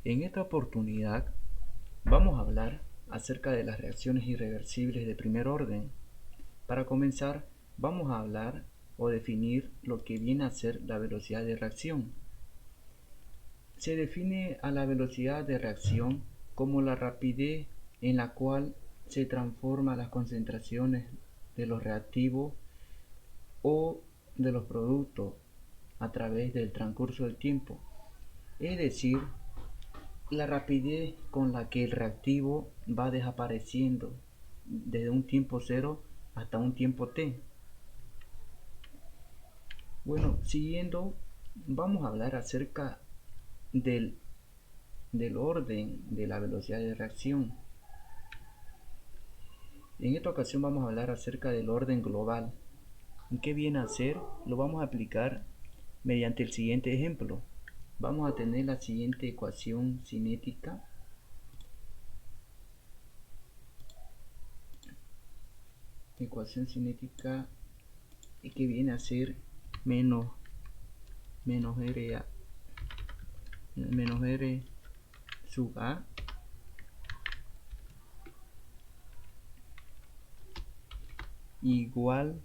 En esta oportunidad vamos a hablar acerca de las reacciones irreversibles de primer orden. Para comenzar, vamos a hablar o definir lo que viene a ser la velocidad de reacción. Se define a la velocidad de reacción como la rapidez en la cual se transforman las concentraciones de los reactivos o de los productos a través del transcurso del tiempo, es decir, la rapidez con la que el reactivo va desapareciendo desde un tiempo cero hasta un tiempo t. Bueno, siguiendo, vamos a hablar acerca del orden de la velocidad de reacción. En esta ocasión vamos a hablar acerca del orden global. ¿Qué viene a ser? Lo vamos a aplicar mediante el siguiente ejemplo. Vamos a tener la siguiente ecuación cinética. Ecuación cinética que viene a ser menos r sub a igual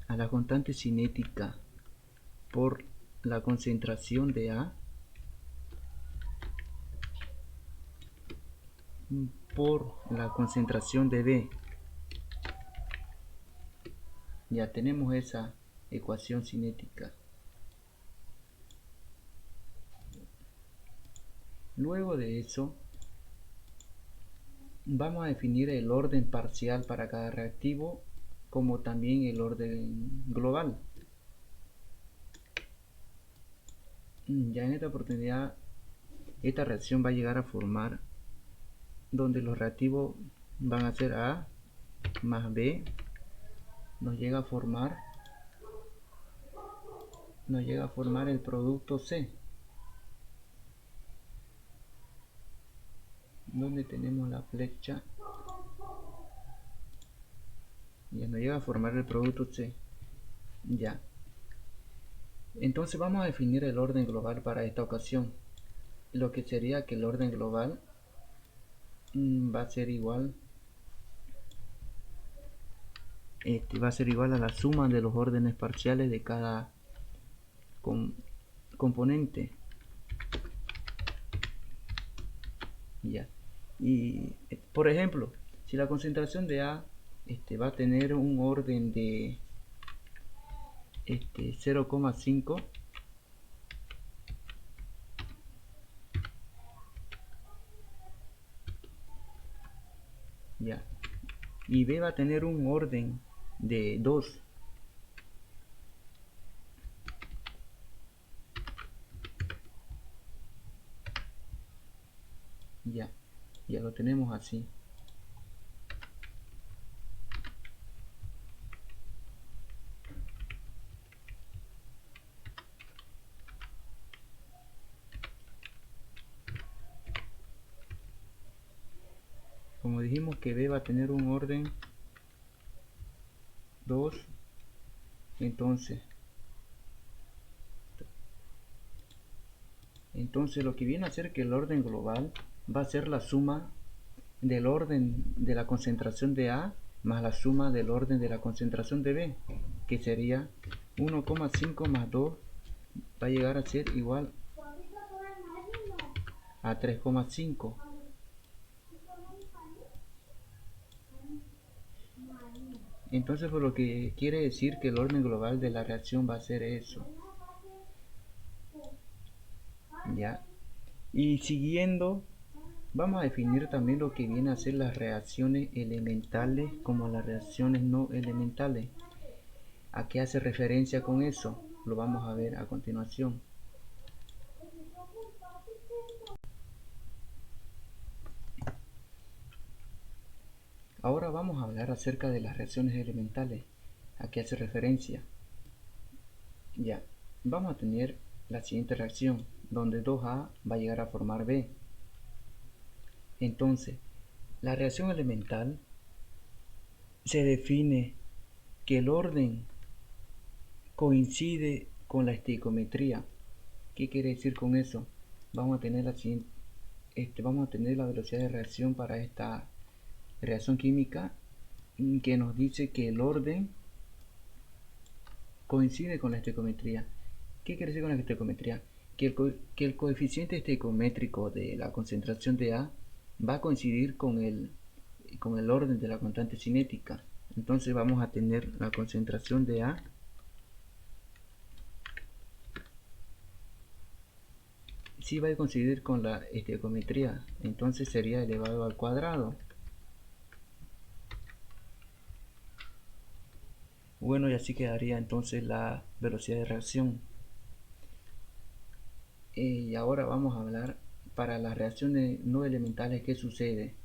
a la constante cinética por la concentración de A por la concentración de B. Ya tenemos esa ecuación cinética. Luego de eso, vamos a definir el orden parcial para cada reactivo, como también el orden global. Ya en esta oportunidad, esta reacción va a llegar a formar donde los reactivos van a ser A más B, nos llega a formar el producto C, donde tenemos la flecha, y nos llega a formar el producto C. Ya. Entonces vamos a definir el orden global para esta ocasión, lo que sería que el orden global va a ser igual a la suma de los órdenes parciales de cada componente. Ya. Y por ejemplo, si la concentración de A va a tener un orden de 0,5, ya, y B va a tener un orden de 2, ya lo tenemos así. Como dijimos que B va a tener un orden 2, entonces lo que viene a ser que el orden global va a ser la suma del orden de la concentración de A más la suma del orden de la concentración de B, que sería 1,5 más 2 va a llegar a ser igual a 3,5. Entonces, por lo que quiere decir que el orden global de la reacción va a ser eso. Ya. Y siguiendo, vamos a definir también lo que viene a ser las reacciones elementales como las reacciones no elementales. ¿A qué hace referencia con eso? Lo vamos a ver a continuación. Ahora vamos a hablar acerca de las reacciones elementales. ¿A qué hace referencia? Ya, vamos a tener la siguiente reacción, donde 2A va a llegar a formar B. Entonces, la reacción elemental se define que el orden coincide con la estequiometría. ¿Qué quiere decir con eso? Vamos a tener vamos a tener la velocidad de reacción para esta reacción química, que nos dice que el orden coincide con la estequiometría. ¿Qué quiere decir con la estequiometría? Que el coeficiente estequiométrico de la concentración de A va a coincidir con el orden de la constante cinética. Entonces vamos a tener la concentración de A si va a coincidir con la estequiometría, entonces sería elevado al cuadrado. Bueno, y así quedaría entonces la velocidad de reacción. Y ahora vamos a hablar para las reacciones no elementales qué sucede.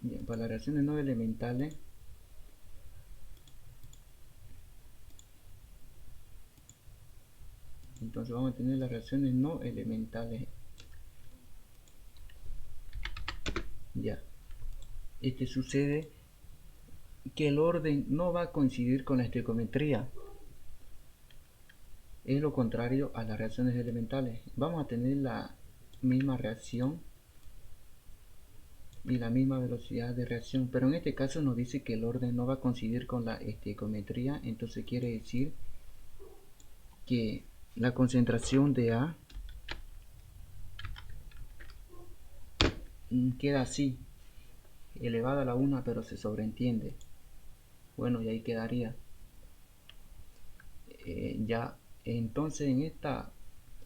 Bien, para las reacciones no elementales, entonces vamos a tener las reacciones no elementales. Ya, sucede que el orden no va a coincidir con la estequiometría. Es lo contrario a las reacciones elementales. Vamos a tener la misma reacción y la misma velocidad de reacción, pero en este caso nos dice que el orden no va a coincidir con la estequiometría, entonces quiere decir que la concentración de A queda así, elevada a la 1, pero se sobreentiende. Bueno, y ahí quedaría. Ya, entonces en esta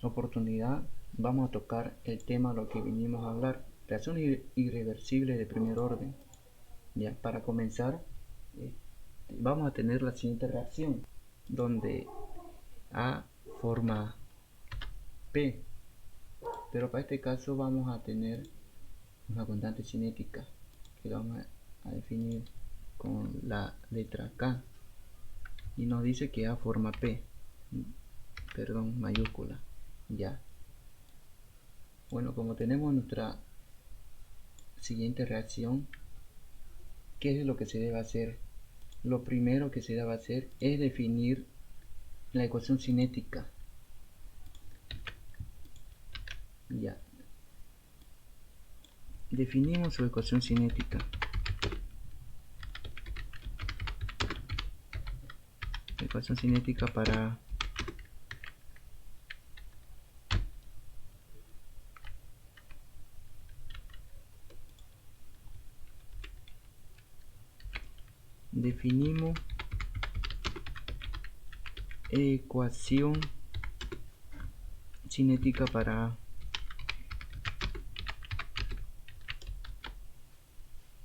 oportunidad vamos a tocar el tema lo que vinimos a hablar, reacciones irreversibles de primer orden. Ya, para comenzar, vamos a tener la siguiente reacción, donde A forma P, pero para este caso vamos a tener una constante cinética que vamos a definir con la letra K y nos dice que A forma P, perdón, mayúscula. Ya, bueno, como tenemos nuestra siguiente reacción, ¿qué es lo que se debe hacer? Lo primero que se debe hacer es definir la ecuación cinética. Ya, definimos su ecuación cinética. Ecuación cinética para definimos ecuación cinética para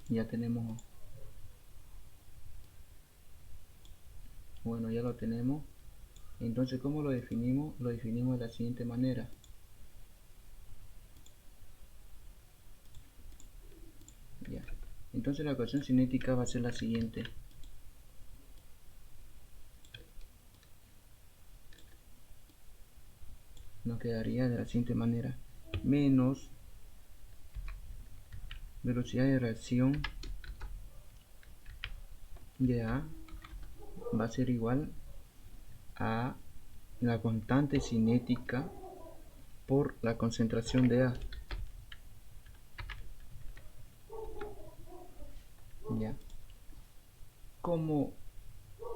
ya tenemos, bueno, ya lo tenemos. Entonces, ¿cómo lo definimos? Lo definimos de la siguiente manera. Ya. Entonces la ecuación cinética va a ser la siguiente. Nos quedaría de la siguiente manera. Menos velocidad de reacción de A va a ser igual a la constante cinética por la concentración de A. Ya. Como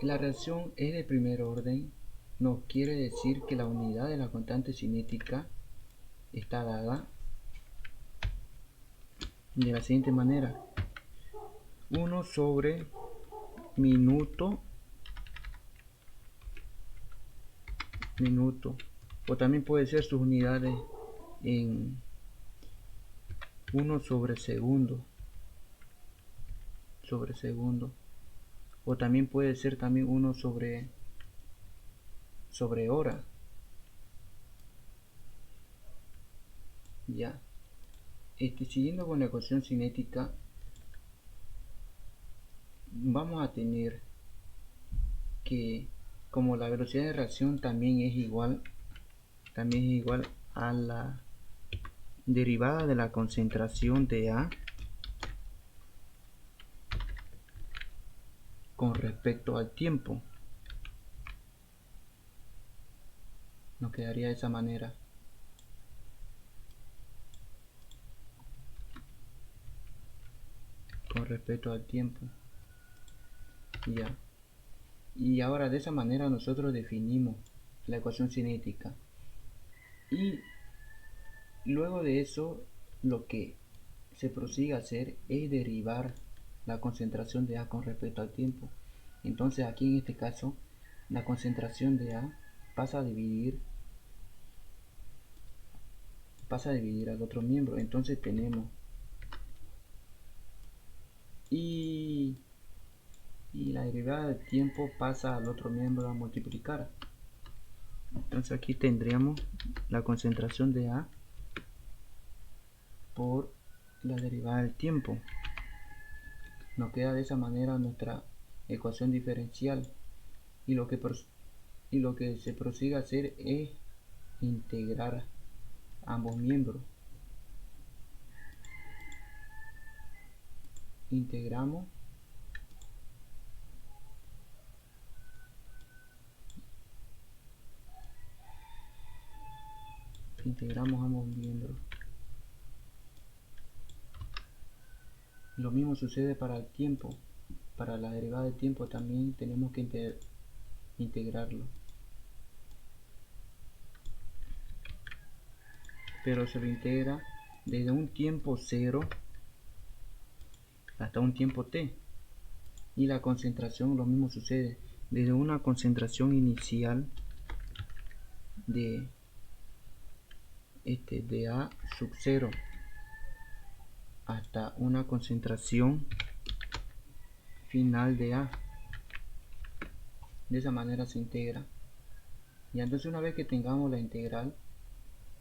la reacción es de primer orden, nos quiere decir que la unidad de la constante cinética está dada de la siguiente manera: 1 sobre minuto, o también puede ser sus unidades en 1 sobre segundo, o también puede ser también 1 sobre hora. Ya, siguiendo con la ecuación cinética, vamos a tener que como la velocidad de reacción también es igual a la derivada de la concentración de A con respecto al tiempo. Nos quedaría de esa manera. Con respecto al tiempo. Ya. Y ahora de esa manera nosotros definimos la ecuación cinética. Y luego de eso lo que se prosigue a hacer es derivar la concentración de A con respecto al tiempo. Entonces aquí en este caso la concentración de A pasa a dividir al otro miembro. Entonces tenemos y la derivada del tiempo pasa al otro miembro a multiplicar. Entonces aquí tendríamos la concentración de A por la derivada del tiempo. Nos queda de esa manera nuestra ecuación diferencial, y lo que se prosigue a hacer es integrar ambos miembros. Integramos ambos miembros. Lo mismo sucede para el tiempo. Para la derivada del tiempo también tenemos que integrarlo, pero se lo integra desde un tiempo 0 hasta un tiempo t. Y la concentración lo mismo sucede desde una concentración inicial de A sub 0 hasta una concentración final de A. De esa manera se integra. Y entonces una vez que tengamos la integral,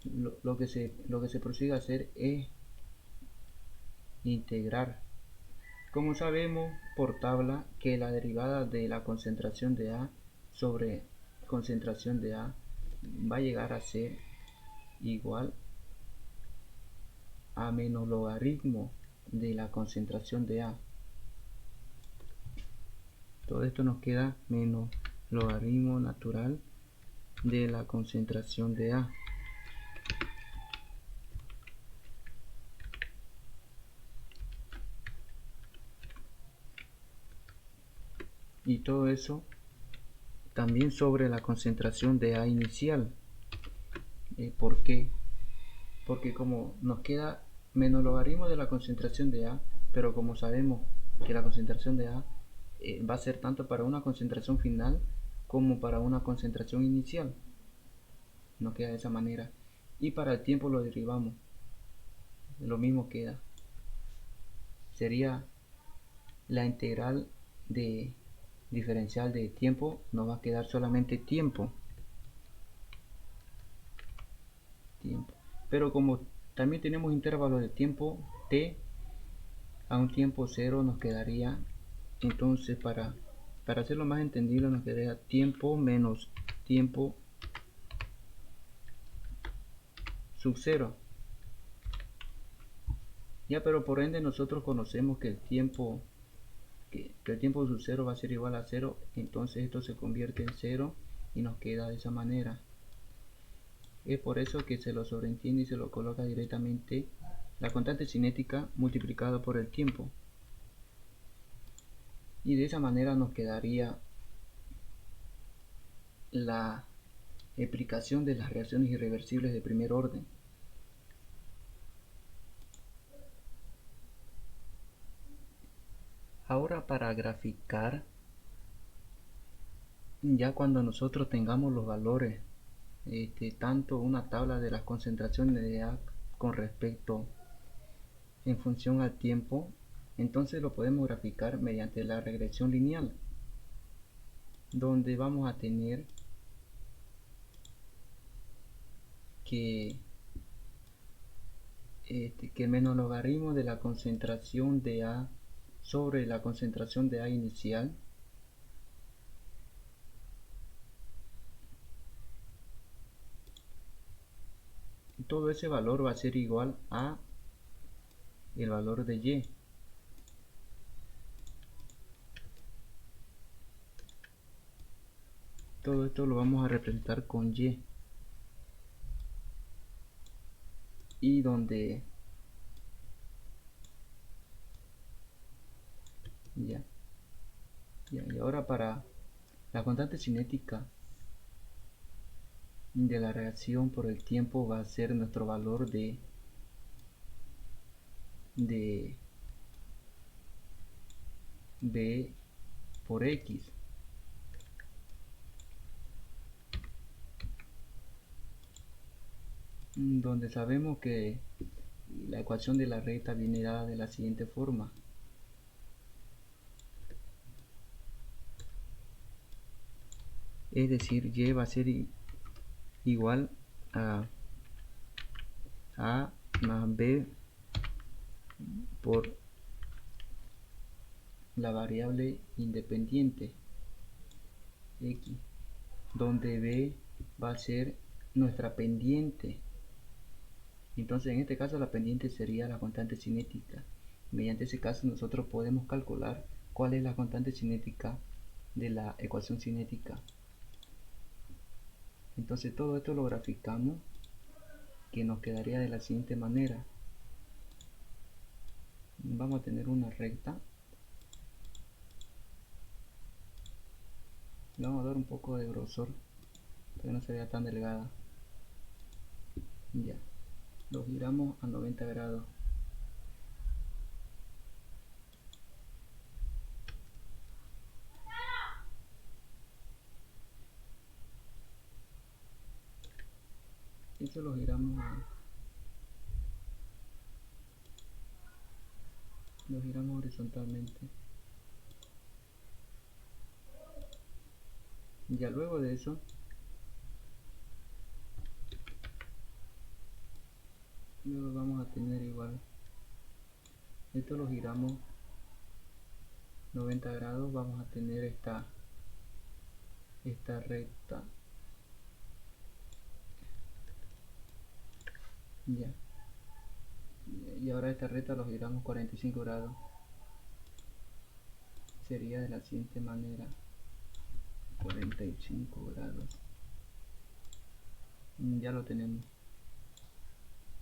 lo que se prosigue a hacer es integrar. Como sabemos por tabla que la derivada de la concentración de A sobre concentración de A va a llegar a ser igual a menos logaritmo de la concentración de A. Todo esto nos queda menos logaritmo natural de la concentración de A. Y todo eso también sobre la concentración de A inicial. ¿Por qué? Porque como nos queda menos logaritmo de la concentración de A, pero como sabemos que la concentración de A va a ser tanto para una concentración final como para una concentración inicial, nos queda de esa manera. Y para el tiempo lo derivamos, lo mismo queda, sería la integral de diferencial de tiempo, nos va a quedar solamente tiempo. Pero como también tenemos intervalos de tiempo t a un tiempo 0, nos quedaría entonces para hacerlo más entendible nos quedaría tiempo menos tiempo sub 0. Ya, pero por ende nosotros conocemos que el tiempo sub 0 va a ser igual a 0, entonces esto se convierte en 0 y nos queda de esa manera. Es por eso que se lo sobreentiende y se lo coloca directamente la constante cinética multiplicado por el tiempo. Y de esa manera nos quedaría la explicación de las reacciones irreversibles de primer orden. Ahora para graficar, ya cuando nosotros tengamos los valores, tanto una tabla de las concentraciones de A con respecto en función al tiempo, entonces lo podemos graficar mediante la regresión lineal, donde vamos a tener que el menos logaritmo de la concentración de A sobre la concentración de A inicial todo ese valor va a ser igual a el valor de Y. Todo esto lo vamos a representar con Y. y donde ya, y ahora para la constante cinética de la reacción por el tiempo va a ser nuestro valor de B por X, donde sabemos que la ecuación de la recta viene dada de la siguiente forma. Es decir, y va a ser igual a a más b por la variable independiente x, donde b va a ser nuestra pendiente. Entonces en este caso la pendiente sería la constante cinética. Mediante ese caso nosotros podemos calcular cuál es la constante cinética de la ecuación cinética. Entonces todo esto lo graficamos, que nos quedaría de la siguiente manera. Vamos a tener una recta, le vamos a dar un poco de grosor para que no se vea tan delgada. Ya, lo giramos a 90 grados. Eso lo giramos horizontalmente. Ya luego de eso, luego vamos a tener igual, esto lo giramos 90 grados, vamos a tener esta recta. Ya, y ahora esta recta lo giramos 45 grados, sería de la siguiente manera: 45 grados. Ya lo tenemos.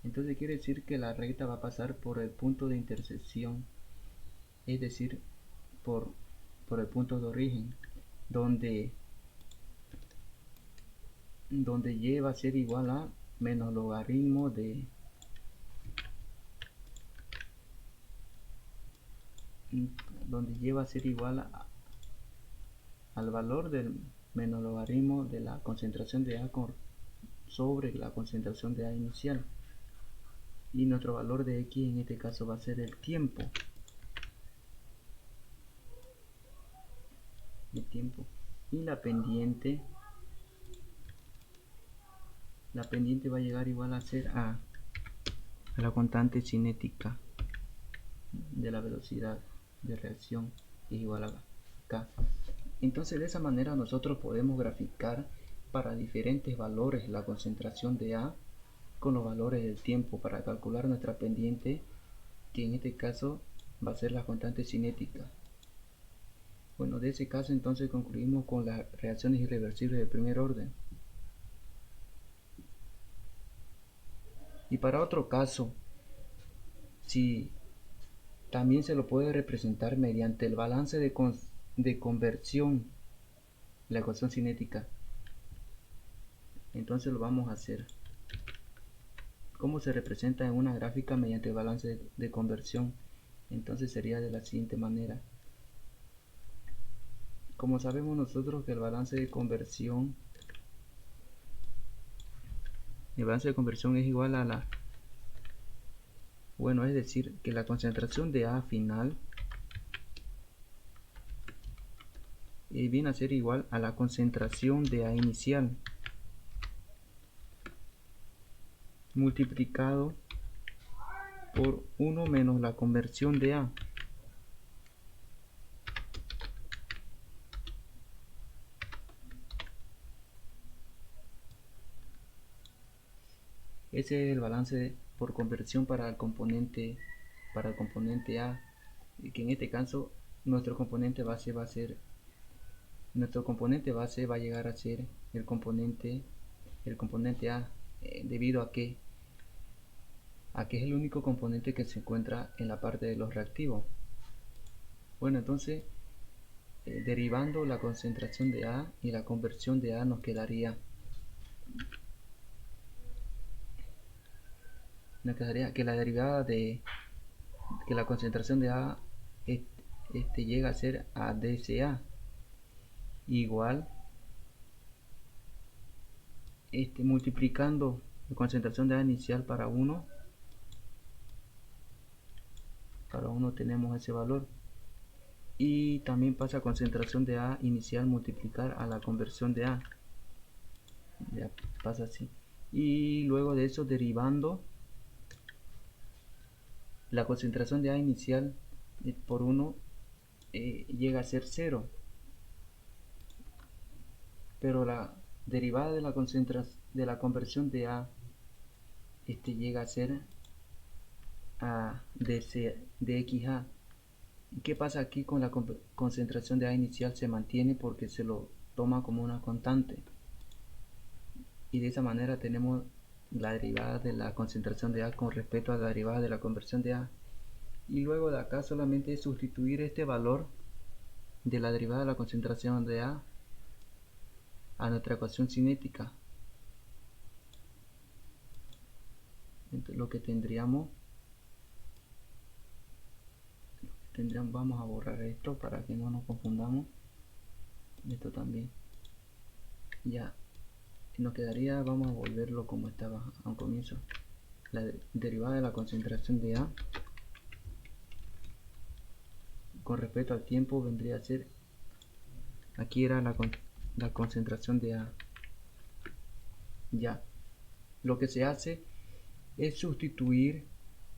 Entonces quiere decir que la recta va a pasar por el punto de intersección, es decir, por el punto de origen, donde y va a ser igual a menos logaritmo de y va a ser igual al valor del menos logaritmo de la concentración de A sobre la concentración de A inicial, y nuestro valor de X en este caso va a ser el tiempo. Y la pendiente va a llegar igual a ser a la constante cinética de la velocidad de reacción, es igual a K. Entonces de esa manera nosotros podemos graficar para diferentes valores la concentración de A con los valores del tiempo para calcular nuestra pendiente, que en este caso va a ser la constante cinética. Bueno, de ese caso entonces concluimos con las reacciones irreversibles de primer orden. Y para otro caso, si también se lo puede representar mediante el balance de conversión, la ecuación cinética, entonces lo vamos a hacer. ¿Cómo se representa en una gráfica mediante el balance de conversión? Entonces sería de la siguiente manera. Como sabemos nosotros que el balance de conversión es igual a la, bueno, es decir, que la concentración de A final viene a ser igual a la concentración de A inicial multiplicado por 1 menos la conversión de A. Ese es el balance por conversión para el componente A, que en este caso nuestro componente base va a llegar a ser el componente A, debido a que Aquí es el único componente que se encuentra en la parte de los reactivos. Bueno, entonces, derivando la concentración de A y la conversión de A, nos quedaría que la derivada de que la concentración de A llega a ser ADCA igual multiplicando la concentración de A inicial para 1 tenemos ese valor, y también pasa a concentración de A inicial multiplicar a la conversión de A, ya pasa así, y luego de eso derivando la concentración de A inicial por 1 llega a ser 0, pero la derivada de la concentración de la conversión de A llega a ser a dxA. ¿Qué pasa aquí con la concentración de A inicial? Se mantiene porque se lo toma como una constante, y de esa manera tenemos la derivada de la concentración de A con respecto a la derivada de la conversión de A, y luego de acá solamente es sustituir este valor de la derivada de la concentración de A nuestra ecuación cinética. Entonces, lo que tendríamos, vamos a borrar esto para que no nos confundamos, esto también, ya nos quedaría, vamos a volverlo como estaba a un comienzo, la derivada de la concentración de A con respecto al tiempo vendría a ser, aquí era la concentración de A. Ya, lo que se hace es sustituir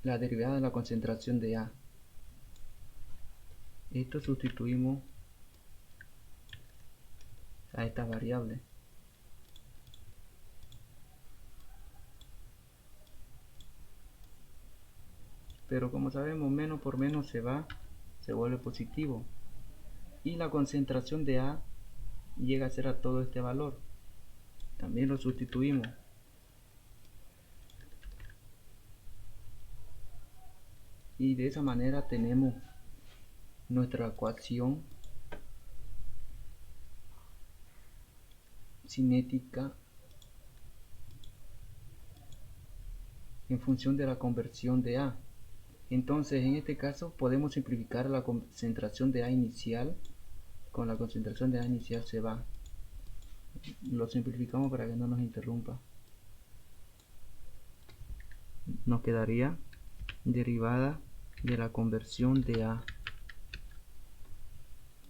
la derivada de la concentración de A. Esto sustituimos a esta variable. Pero como sabemos, menos por menos se vuelve positivo. Y la concentración de A llega a ser a todo este valor. También lo sustituimos. Y de esa manera tenemos nuestra ecuación cinética en función de la conversión de A. Entonces, en este caso podemos simplificar la concentración de A inicial. Con la concentración de A inicial se va. Lo simplificamos para que no nos interrumpa. Nos quedaría derivada de la conversión de A.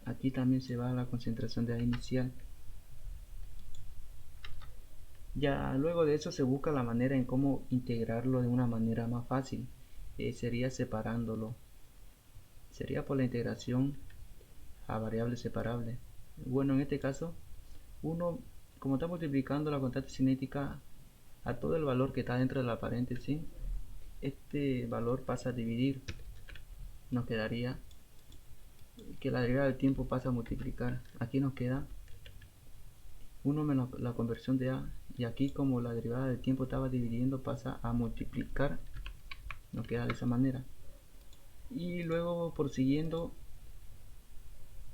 Aquí también se va la concentración de A inicial. Ya luego de eso se busca la manera en cómo integrarlo de una manera más fácil. Sería separándolo. Sería por la integración a variables separables. Bueno, en este caso, uno, como está multiplicando la constante cinética a todo el valor que está dentro de la paréntesis, este valor pasa a dividir. Nos quedaría que la derivada del tiempo pasa a multiplicar. Aquí nos queda 1 menos la conversión de A, y aquí como la derivada del tiempo estaba dividiendo pasa a multiplicar. Nos queda de esa manera. Y luego, prosiguiendo,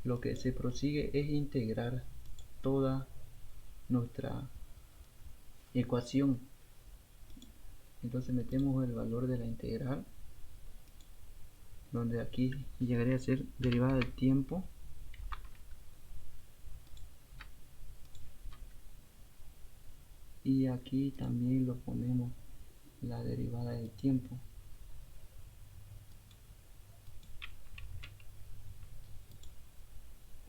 lo que se prosigue es integrar toda nuestra ecuación. Entonces metemos el valor de la integral, donde aquí llegaría a ser derivada del tiempo y aquí también lo ponemos la derivada del tiempo.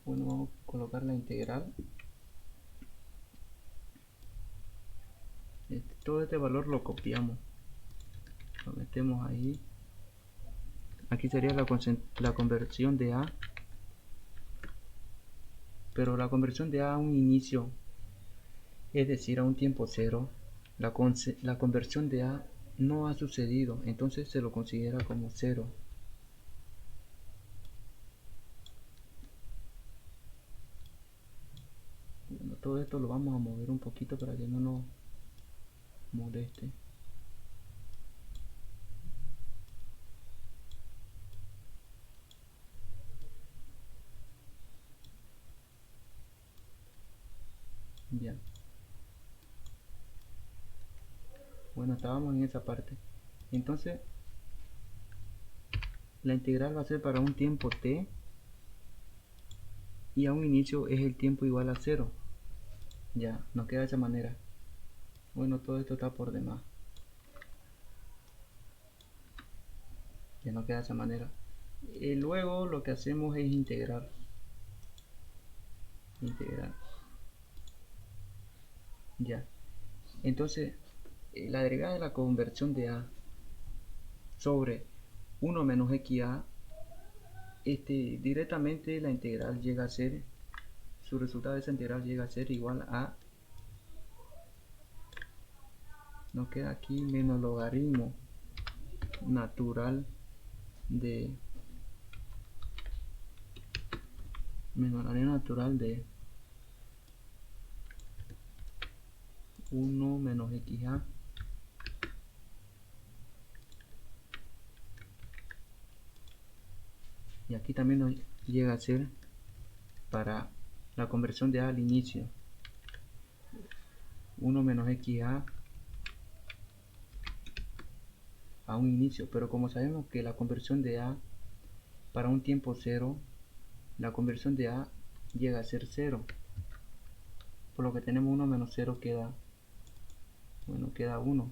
Bueno, vamos a colocar la integral. Todo este valor lo copiamos, lo metemos ahí. Aquí sería la conversión de A, pero la conversión de A a un inicio, es decir, a un tiempo cero. La conversión de A no ha sucedido, entonces se lo considera como cero. Bueno, todo esto lo vamos a mover un poquito para que no nos moleste. Ya. Bueno, estábamos en esa parte. Entonces, la integral va a ser para un tiempo t y a un inicio es el tiempo igual a 0. Ya, nos queda de esa manera. Bueno, todo esto está por demás. Ya nos queda de esa manera. Y luego lo que hacemos es integrar. Integrar. Ya. Entonces, la derivada de la conversión de a sobre 1 menos xa, directamente la integral llega a ser, su resultado de esa integral llega a ser igual a, nos queda aquí menos logaritmo natural de de 1 menos xa y aquí también nos llega a ser para la conversión de a al inicio 1 menos xa a un inicio, pero como sabemos que la conversión de a para un tiempo 0, la conversión de a llega a ser 0, por lo que tenemos 1 menos 0 queda, bueno, queda 1.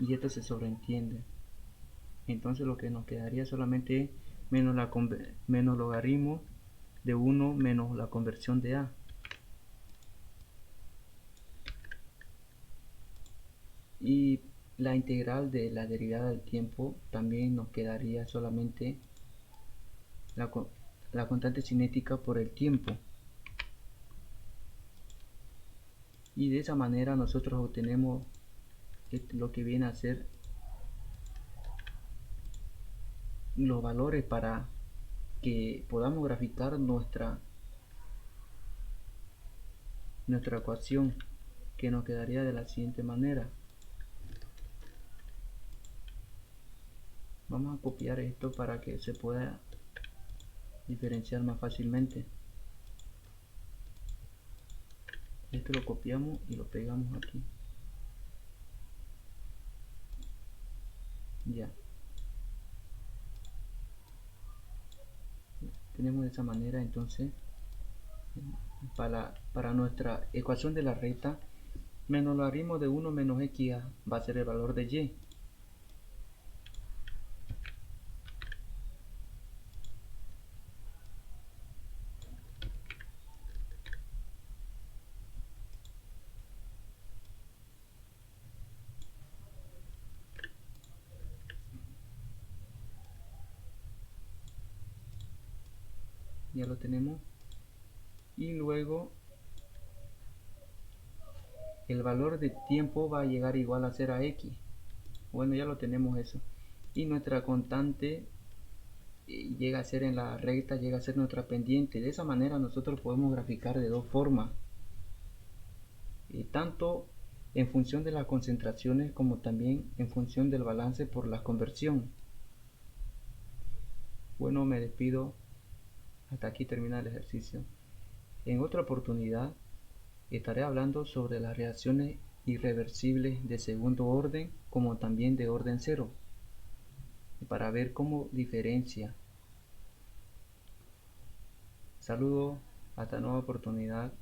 Y esto se sobreentiende. Entonces lo que nos quedaría solamente es menos logaritmo de 1 menos la conversión de a. Y la integral de la derivada del tiempo también nos quedaría solamente la, la constante cinética por el tiempo. Y de esa manera nosotros obtenemos lo que viene a ser los valores para que podamos graficar nuestra ecuación, que nos quedaría de la siguiente manera. Vamos a copiar esto para que se pueda diferenciar más fácilmente. Esto lo copiamos y lo pegamos aquí. Ya. Tenemos de esa manera entonces para nuestra ecuación de la recta menos logaritmo de 1 menos xa va a ser el valor de y. Ya lo tenemos. Y luego el valor de tiempo va a llegar igual a ser a x. Bueno, ya lo tenemos eso. Y nuestra constante llega a ser en la recta, llega a ser nuestra pendiente. De esa manera nosotros podemos graficar de dos formas. Tanto en función de las concentraciones como también en función del balance por la conversión. Bueno, me despido. Hasta aquí termina el ejercicio. En otra oportunidad estaré hablando sobre las reacciones irreversibles de segundo orden como también de orden cero, para ver cómo diferencia. Saludos, hasta nueva oportunidad.